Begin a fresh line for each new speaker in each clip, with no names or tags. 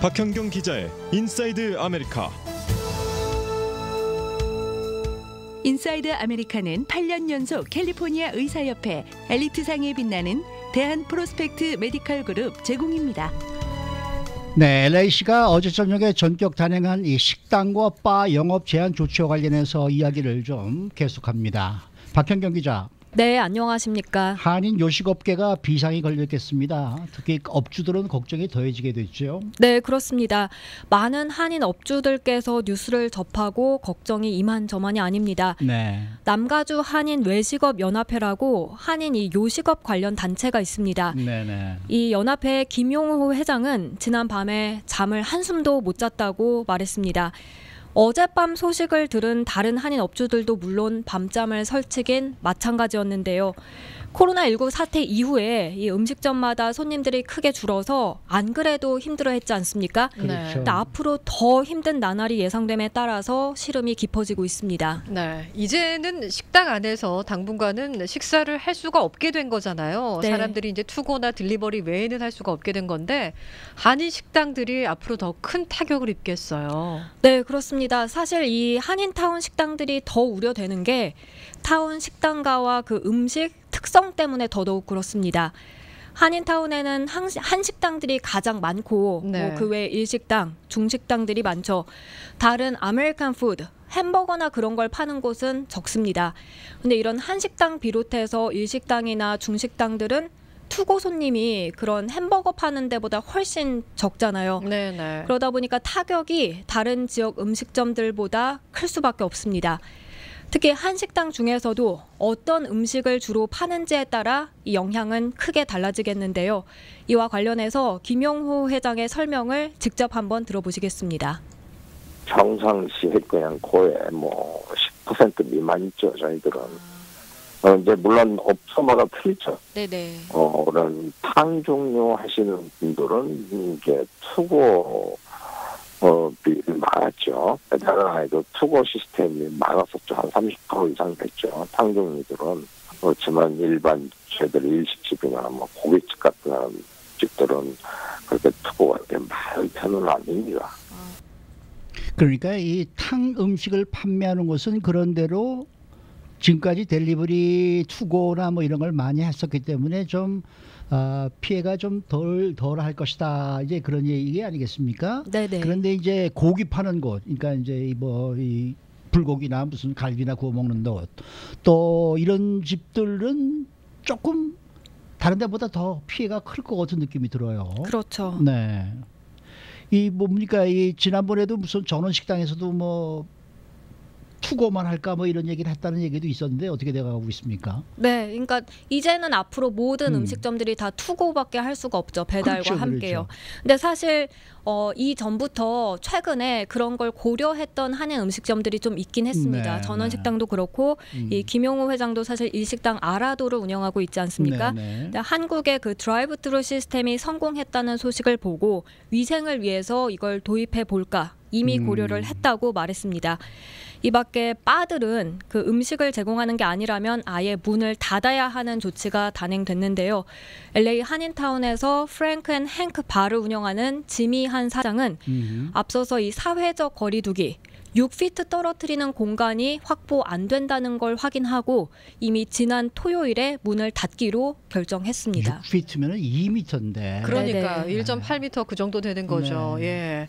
박현경 기자의 인사이드 아메리카.
인사이드 아메리카는 8년 연속 캘리포니아 의사협회 엘리트상에 빛나는 대한 프로스펙트 메디컬 그룹 제공입니다.
네, LA시가 어제 저녁에 전격 단행한 이 식당과 바 영업 제한 조치와 관련해서 이야기를 좀 계속합니다. 박현경 기자.
네, 안녕하십니까.
한인 요식업계가 비상이 걸렸겠습니다. 특히 업주들은 걱정이 더해지게 됐죠.
네, 그렇습니다. 많은 한인 업주들께서 뉴스를 접하고 걱정이 이만저만이 아닙니다.
네.
남가주 한인 외식업 연합회라고 한인 이 요식업 관련 단체가 있습니다.
네네.
이 연합회 김용호 회장은 지난 밤에 잠을 한숨도 못 잤다고 말했습니다. 어젯밤 소식을 들은 다른 한인 업주들도 물론 밤잠을 설치긴 마찬가지였는데요. 코로나19 사태 이후에 이 음식점마다 손님들이 크게 줄어서 안 그래도 힘들어했지 않습니까?
그렇죠.
근데 앞으로 더 힘든 나날이 예상됨에 따라서 시름이 깊어지고 있습니다.
네, 이제는 식당 안에서 당분간은 식사를 할 수가 없게 된 거잖아요.
네.
사람들이 이제 투고나 딜리버리 외에는 할 수가 없게 된 건데 한인 식당들이 앞으로 더 큰 타격을 입겠어요.
네, 그렇습니다. 사실 이 한인타운 식당들이 더 우려되는 게 타운 식당가와 그 음식 특성 때문에 더더욱 그렇습니다. 한인타운에는 한식당들이 가장 많고
네.
뭐 그 외에 일식당, 중식당들이 많죠. 다른 아메리칸 푸드, 햄버거나 그런 걸 파는 곳은 적습니다. 근데 이런 한식당 비롯해서 일식당이나 중식당들은 투고 손님이 그런 햄버거 파는 데보다 훨씬 적잖아요.
네네.
그러다 보니까 타격이 다른 지역 음식점들보다 클 수밖에 없습니다. 특히 한식당 중에서도 어떤 음식을 주로 파는지에 따라 이 영향은 크게 달라지겠는데요. 이와 관련해서 김용호 회장의 설명을 직접 한번 들어보시겠습니다.
평상시에 그냥 거의 뭐 10% 미만이죠. 저희들은 이제 물론 업소마다 틀리죠.
네네.
그런 탕 종류 하시는 분들은 이게 투고 비율이 많았죠. 다른 아이도 투고 시스템이 많았었죠. 한 30% 이상 됐죠. 탕 종류들은. 그렇지만 일반 저희들 일식집이나 뭐 고깃집 같은 집들은 그렇게 투고가 그렇게 많은 편은 아닙니다.
그러니까 이 탕 음식을 판매하는 곳은 그런대로 지금까지 델리버리 투고나 뭐 이런 걸 많이 했었기 때문에 좀 피해가 좀 덜 할 것이다. 이제 그런 얘기 아니겠습니까?
네네.
그런데 이제 고기 파는 곳, 그러니까 이제 뭐 이 불고기나 무슨 갈비나 구워 먹는 곳, 또 이런 집들은 조금 다른 데보다 더 피해가 클 것 같은 느낌이 들어요.
그렇죠.
네. 이 뭡니까 이 지난번에도 무슨 전원식당에서도 뭐 투고만 할까 뭐 이런 얘기를 했다는 얘기도 있었는데 어떻게 돼가고 있습니까?
네, 그러니까 이제는 앞으로 모든 음식점들이 다 투고밖에 할 수가 없죠. 배달과
그렇죠,
함께요.
그렇죠.
근데 사실 이전부터 최근에 그런 걸 고려했던 한인 음식점들이 좀 있긴 했습니다.
네,
전원식당도 그렇고 이 김용호 회장도 사실 일식당 아라도를 운영하고 있지 않습니까?
네, 네.
근데 한국의 그 드라이브트루 시스템이 성공했다는 소식을 보고 위생을 위해서 이걸 도입해 볼까 이미 고려를 했다고 말했습니다. 이 밖에 바들은 그 음식을 제공하는 게 아니라면 아예 문을 닫아야 하는 조치가 단행됐는데요. LA 한인타운에서 프랭크 앤 행크 바를 운영하는 지미 한 사장은 앞서서 이 사회적 거리두기 6피트 떨어뜨리는 공간이 확보 안 된다는 걸 확인하고 이미 지난 토요일에 문을 닫기로 결정했습니다.
6피트면 2m인데.
그러니까
네네.
1.8m 그 정도 되는 거죠.
네.
예.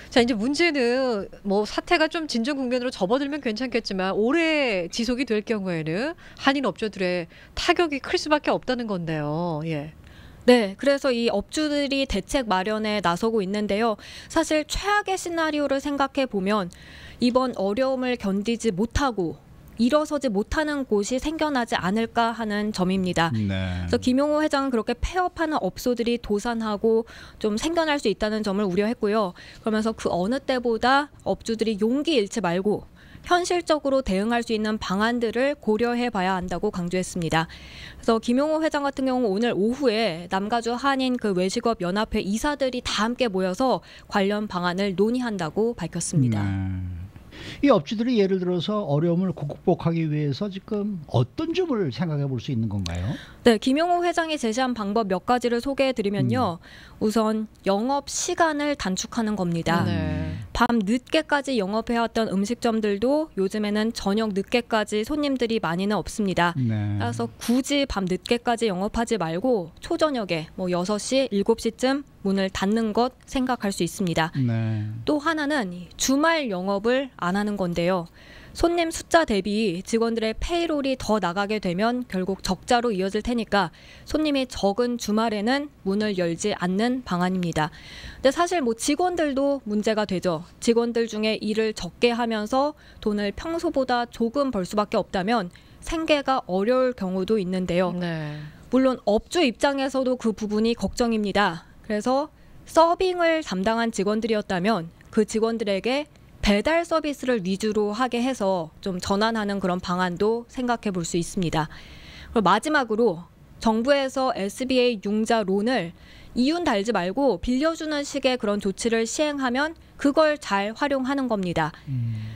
자, 이제 문제는 뭐 사태가 좀 진정 국면으로 접어들면 괜찮겠지만 오래 지속이 될 경우에는 한인 업주들의 타격이 클 수밖에 없다는 건데요. 예.
네, 그래서 이 업주들이 대책 마련에 나서고 있는데요. 사실 최악의 시나리오를 생각해 보면 이번 어려움을 견디지 못하고 일어서지 못하는 곳이 생겨나지 않을까 하는 점입니다.
네.
그래서 김용호 회장은 그렇게 폐업하는 업소들이 도산하고 좀 생겨날 수 있다는 점을 우려했고요. 그러면서 그 어느 때보다 업주들이 용기 잃지 말고 현실적으로 대응할 수 있는 방안들을 고려해 봐야 한다고 강조했습니다. 그래서 김용호 회장 같은 경우 오늘 오후에 남가주 한인 그 외식업 연합회 이사들이 다 함께 모여서 관련 방안을 논의한다고 밝혔습니다.
이 업주들이 예를 들어서 어려움을 극복하기 위해서 지금 어떤 점을 생각해 볼 수 있는 건가요?
네, 김용호 회장이 제시한 방법 몇 가지를 소개해드리면요. 우선 영업 시간을 단축하는 겁니다.
네.
밤 늦게까지 영업해왔던 음식점들도 요즘에는 저녁 늦게까지 손님들이 많이는 없습니다.
네.
따라서 굳이 밤 늦게까지 영업하지 말고 초저녁에 뭐 6시, 7시쯤 문을 닫는 것 생각할 수 있습니다.
네.
또 하나는 이 주말 영업을 안 하는 건데요. 손님 숫자 대비 직원들의 페이롤이 더 나가게 되면 결국 적자로 이어질 테니까 손님이 적은 주말에는 문을 열지 않는 방안입니다. 근데 사실 뭐 직원들도 문제가 되죠. 직원들 중에 일을 적게 하면서 돈을 평소보다 조금 벌 수밖에 없다면 생계가 어려울 경우도 있는데요.
네.
물론 업주 입장에서도 그 부분이 걱정입니다. 그래서 서빙을 담당한 직원들이었다면 그 직원들에게 배달 서비스를 위주로 하게 해서 좀 전환하는 그런 방안도 생각해 볼 수 있습니다. 그리고 마지막으로 정부에서 SBA 융자 론을 이윤 달지 말고 빌려주는 식의 그런 조치를 시행하면 그걸 잘 활용하는 겁니다.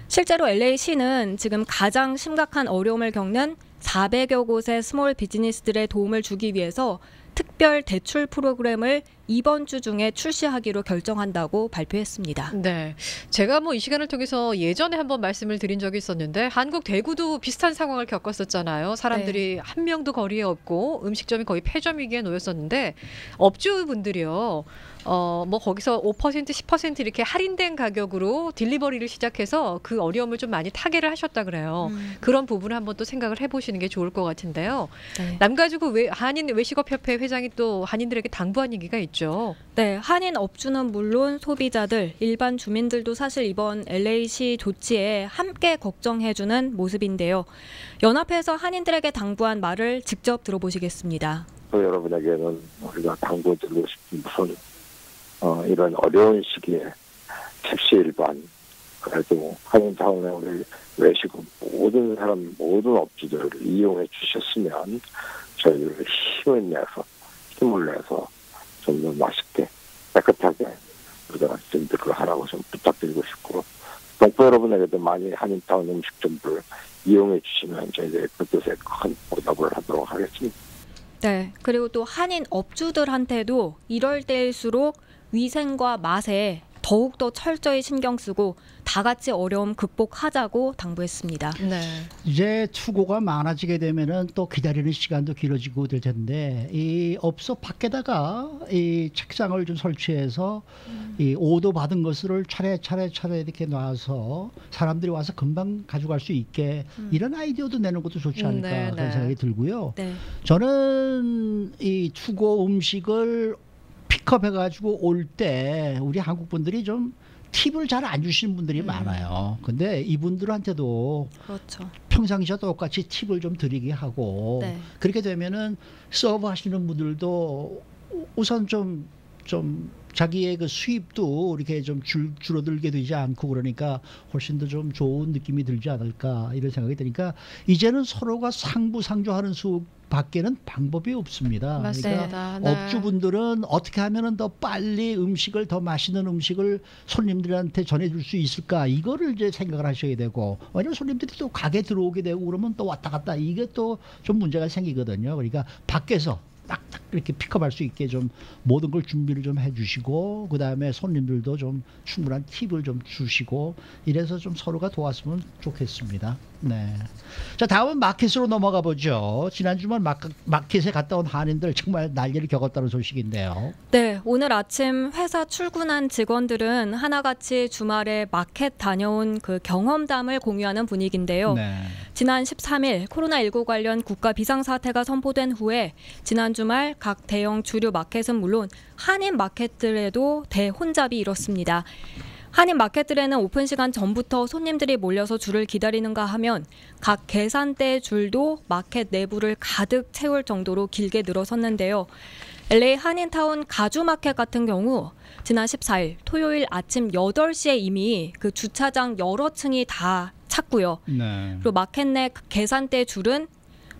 실제로 LA시는 지금 가장 심각한 어려움을 겪는 400여 곳의 스몰 비즈니스들의 도움을 주기 위해서 특별 대출 프로그램을 이번 주 중에 출시하기로 결정한다고 발표했습니다.
네, 제가 뭐 이 시간을 통해서 예전에 한번 말씀을 드린 적이 있었는데 한국 대구도 비슷한 상황을 겪었었잖아요. 사람들이 한 명도 거리에 없고 음식점이 거의 폐점 위기에 놓였었는데 업주분들이요. 뭐 거기서 5% 10% 이렇게 할인된 가격으로 딜리버리를 시작해서 그 어려움을 좀 많이 타개를 하셨다 그래요. 그런 부분을 한번 또 생각을 해보시는 게 좋을 것 같은데요.
네.
남가주고 한인 외식업협회 회장이 또 한인들에게 당부한 얘기가 있죠.
네, 한인 업주는 물론 소비자들, 일반 주민들도 사실 이번 LA시 조치에 함께 걱정해주는 모습인데요. 연합회에서 한인들에게 당부한 말을 직접 들어보시겠습니다.
또 여러분에게는 우리가 당부드리고 싶은 무슨 이런 어려운 시기에 십시일반 그래도 한인 타운에 우리 외식업 모든 사람 모든 업주들을 이용해 주셨으면 저희를 힘을 내서 좀 더 맛있게 깨끗하게 우리가 좀 그걸 하라고 좀 부탁드리고 싶고 동포 여러분에게도 많이 한인타운 음식점들 이용해 주시면 저희들이 그 뜻에 큰 보답을 하도록 하겠습니다.
네, 그리고 또 한인 업주들한테도 이럴 때일수록 위생과 맛에 더욱더 철저히 신경 쓰고 다 같이 어려움 극복하자고 당부했습니다.
네.
이제 투고가 많아지게 되면은 또 기다리는 시간도 길어지고 될 텐데 이 업소 밖에다가 이 책상을 좀 설치해서 이 오더 받은 것을 차례 이렇게 놔서 사람들이 와서 금방 가져갈 수 있게 이런 아이디어도 내는 것도 좋지 않을까
네,
그런
네.
생각이 들고요.
네.
저는 이 투고 음식을 픽업해가지고 올 때 우리 한국 분들이 좀 팁을 잘 안 주시는 분들이 많아요. 근데 이분들한테도
그렇죠.
평상시와 똑같이 팁을 좀 드리게 하고
네.
그렇게 되면은 서브 하시는 분들도 우선 좀 자기의 그 수입도 이렇게 좀 줄어들게 되지 않고 그러니까 훨씬 더 좀 좋은 느낌이 들지 않을까 이런 생각이 드니까 이제는 서로가 상부상조하는 수밖에는 방법이 없습니다.
맞습니다.
그러니까
네.
업주분들은 어떻게 하면은 더 빨리 음식을 더 맛있는 음식을 손님들한테 전해줄 수 있을까 이거를 이제 생각을 하셔야 되고 왜냐면 손님들이 또 가게 들어오게 되고 그러면 또 왔다 갔다 이게 또 좀 문제가 생기거든요. 그러니까 밖에서 딱딱 이렇게 픽업할 수 있게 좀 모든 걸 준비를 좀 해주시고 그 다음에 손님들도 좀 충분한 팁을 좀 주시고 이래서 좀 서로가 도왔으면 좋겠습니다. 네. 자 다음은 마켓으로 넘어가 보죠. 지난 주말 마켓에 갔다 온 한인들 정말 난리를 겪었다는 소식인데요.
네, 오늘 아침 회사 출근한 직원들은 하나같이 주말에 마켓 다녀온 그 경험담을 공유하는 분위기인데요.
네.
지난 13일 코로나19 관련 국가 비상사태가 선포된 후에 지난 주말 각 대형 주류 마켓은 물론 한인 마켓들에도 대혼잡이 일었습니다. 한인 마켓들에는 오픈 시간 전부터 손님들이 몰려서 줄을 기다리는가 하면 각 계산대 줄도 마켓 내부를 가득 채울 정도로 길게 늘어섰는데요. LA 한인타운 가주마켓 같은 경우 지난 14일 토요일 아침 8시에 이미 그 주차장 여러 층이 다 찼고요.
네.
그리고 마켓 내 계산대 줄은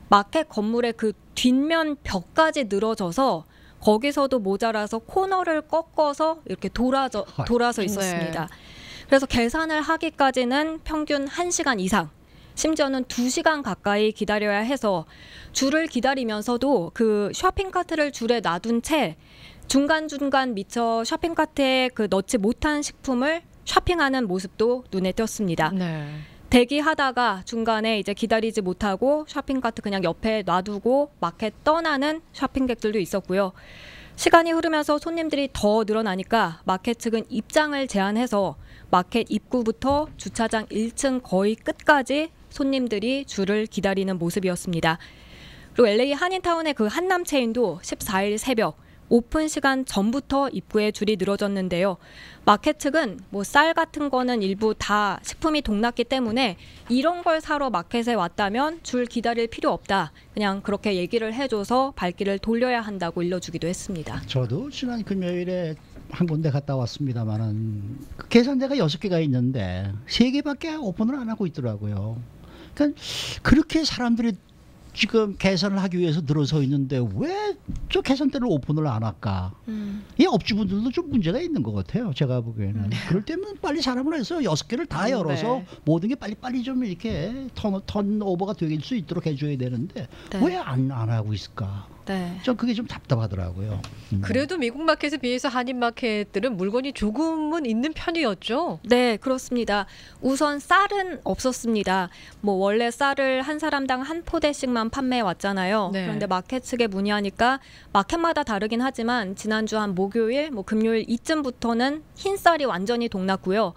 마켓 건물의 그 뒷면 벽까지 늘어져서 거기서도 모자라서 코너를 꺾어서 이렇게 돌아서 있었습니다. 그래서 계산을 하기까지는 평균 1시간 이상, 심지어는 2시간 가까이 기다려야 해서 줄을 기다리면서도 그 쇼핑카트를 줄에 놔둔 채 중간중간 미처 쇼핑카트에 그 넣지 못한 식품을 쇼핑하는 모습도 눈에 띄었습니다.
네.
대기하다가 중간에 이제 기다리지 못하고 쇼핑카트 그냥 옆에 놔두고 마켓 떠나는 쇼핑객들도 있었고요. 시간이 흐르면서 손님들이 더 늘어나니까 마켓 측은 입장을 제한해서 마켓 입구부터 주차장 1층 거의 끝까지 손님들이 줄을 기다리는 모습이었습니다. 그리고 LA 한인타운의 그 한남 체인도 14일 새벽 오픈 시간 전부터 입구에 줄이 늘어졌는데요. 마켓 측은 뭐 쌀 같은 거는 일부 다 식품이 동났기 때문에 이런 걸 사러 마켓에 왔다면 줄 기다릴 필요 없다. 그냥 그렇게 얘기를 해줘서 발길을 돌려야 한다고 일러주기도 했습니다.
저도 지난 금요일에 한 군데 갔다 왔습니다만은 그 계산대가 6개가 있는데 3개밖에 오픈을 안 하고 있더라고요. 그러니까 그렇게 사람들이 지금 계산을 하기 위해서 늘어서 있는데 왜 저 계산대를 오픈을 안 할까? 이 업주분들도 좀 문제가 있는 것 같아요. 제가 보기에는. 그럴 때면 빨리 사람을 해서 6개를 다 열어서
네.
모든 게 빨리빨리 좀 이렇게 턴오버가 될 수 있도록 해줘야 되는데
네.
왜 안 하고 있을까?
네.
전 그게 좀 답답하더라고요.
그래도 미국 마켓에 비해서 한인 마켓들은 물건이 조금은 있는 편이었죠.
네, 그렇습니다. 우선 쌀은 없었습니다. 뭐 원래 쌀을 한 사람당 한 포대씩만 판매해 왔잖아요.
네.
그런데 마켓 측에 문의하니까 마켓마다 다르긴 하지만 지난주 한 목요일, 뭐 금요일 이쯤부터는 흰 쌀이 완전히 동났고요.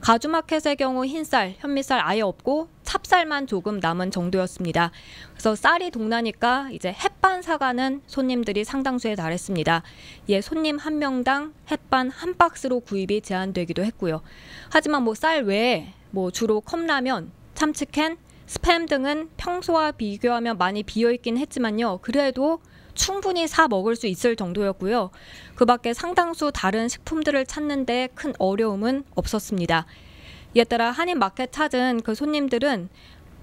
가주 마켓의 경우 흰쌀, 현미쌀 아예 없고 찹쌀만 조금 남은 정도였습니다. 그래서 쌀이 동나니까 이제 햇반 사가는 손님들이 상당수에 달했습니다. 예, 손님 한 명당 햇반 한 박스로 구입이 제한되기도 했고요. 하지만 뭐 쌀 외에 뭐 주로 컵라면, 참치캔, 스팸 등은 평소와 비교하면 많이 비어있긴 했지만요. 그래도 충분히 사 먹을 수 있을 정도였고요. 그 밖에 상당수 다른 식품들을 찾는 데 큰 어려움은 없었습니다. 이에 따라 한인 마켓 찾은 그 손님들은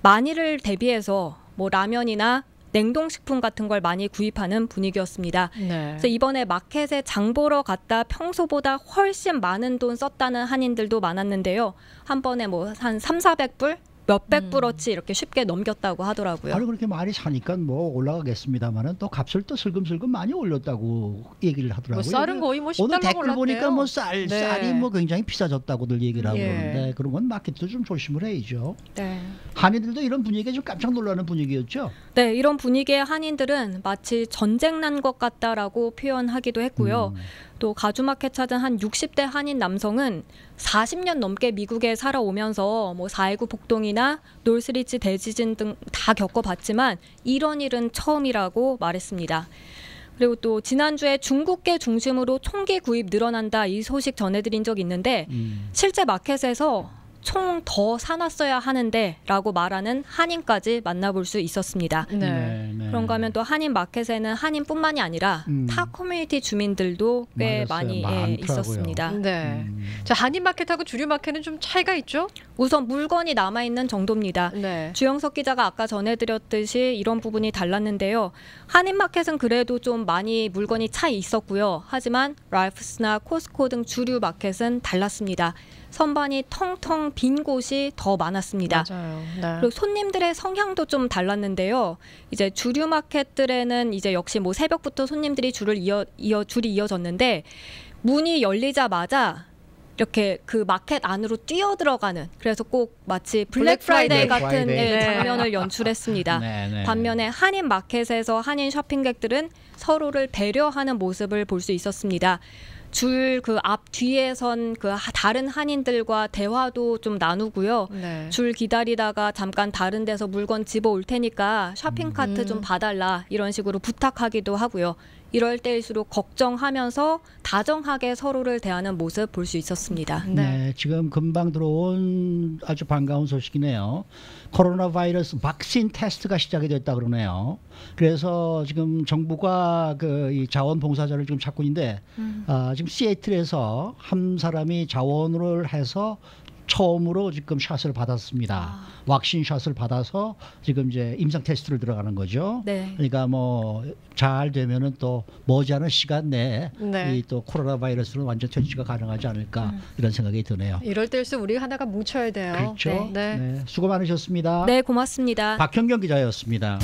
많이를 대비해서 뭐 라면이나 냉동식품 같은 걸 많이 구입하는 분위기였습니다.
네.
그래서 이번에 마켓에 장 보러 갔다 평소보다 훨씬 많은 돈 썼다는 한인들도 많았는데요. 한 번에 뭐 한 300~400불? 몇백 불어치 이렇게 쉽게 넘겼다고 하더라고요.
아니 그렇게 많이 사니까 뭐 올라가겠습니다만은 또 값을 또 슬금슬금 많이 올렸다고 얘기를 하더라고요.
뭐 쌀은 거의 뭐
오늘
10달러
댓글
올랐대요.
보니까 뭐
네.
쌀이 뭐 굉장히 비싸졌다고들 얘기를 하고
예.
그러는데 그런 건 마켓도 좀 조심을 해야죠.
네.
한인들도 이런 분위기에 좀 깜짝 놀라는 분위기였죠.
네, 이런 분위기의 한인들은 마치 전쟁 난 것 같다라고 표현하기도 했고요. 또 가주마켓 찾은 한 60대 한인 남성은 40년 넘게 미국에 살아오면서 뭐 4.19 폭동이나 놀스리치 대지진 등 다 겪어봤지만 이런 일은 처음이라고 말했습니다. 그리고 또 지난주에 중국계 중심으로 총기 구입 늘어난다 이 소식 전해드린 적 있는데 실제 마켓에서 총 더 사놨어야 하는데 라고 말하는 한인까지 만나볼 수 있었습니다.
네.
그런가 하면 또 한인 마켓에는 한인뿐만이 아니라 타 커뮤니티 주민들도 꽤
맞았어요.
많이
많더라고요.
있었습니다.
네. 자, 한인 마켓하고 주류 마켓은 좀 차이가 있죠?
우선 물건이 남아있는 정도입니다.
네.
주영석 기자가 아까 전해드렸듯이 이런 부분이 달랐는데요. 한인 마켓은 그래도 좀 많이 물건이 차 있었고요. 하지만 랄프스나 코스코 등 주류 마켓은 달랐습니다. 선반이 텅텅 빈 곳이 더 많았습니다.
맞아요. 네.
그리고 손님들의 성향도 좀 달랐는데요. 이제 주류 마켓들에는 이제 역시 뭐 새벽부터 손님들이 줄이 이어졌는데 문이 열리자마자 이렇게 그 마켓 안으로 뛰어 들어가는 그래서 꼭 마치 블랙 프라이데이 같은
프라이데이.
장면을 연출했습니다.
네.
반면에 한인 마켓에서 한인 쇼핑객들은 서로를 배려하는 모습을 볼 수 있었습니다. 줄 그 앞 뒤에 선 그 다른 한인들과 대화도 좀 나누고요.
네.
줄 기다리다가 잠깐 다른 데서 물건 집어 올 테니까 쇼핑카트 좀 봐달라 이런 식으로 부탁하기도 하고요. 이럴 때일수록 걱정하면서 다정하게 서로를 대하는 모습 볼 수 있었습니다.
네, 지금 금방 들어온 아주 반가운 소식이네요. 코로나 바이러스 백신 테스트가 시작이 됐다 그러네요. 그래서 지금 정부가 이 자원봉사자를 지금 찾고 있는데 지금 시애틀에서 한 사람이 자원을 해서 처음으로 지금 샷을 받았습니다. 왁신 샷을 받아서 지금 이제 임상 테스트를 들어가는 거죠.
네.
그러니까 뭐 잘 되면은 또 머지않은 시간 내에
네.
이 또 코로나 바이러스는 완전 퇴치가 가능하지 않을까 이런 생각이 드네요.
이럴 때일수록 우리 하나가 뭉쳐야 돼요.
그렇죠.
네.
네, 수고 많으셨습니다.
네, 고맙습니다.
박현경 기자였습니다.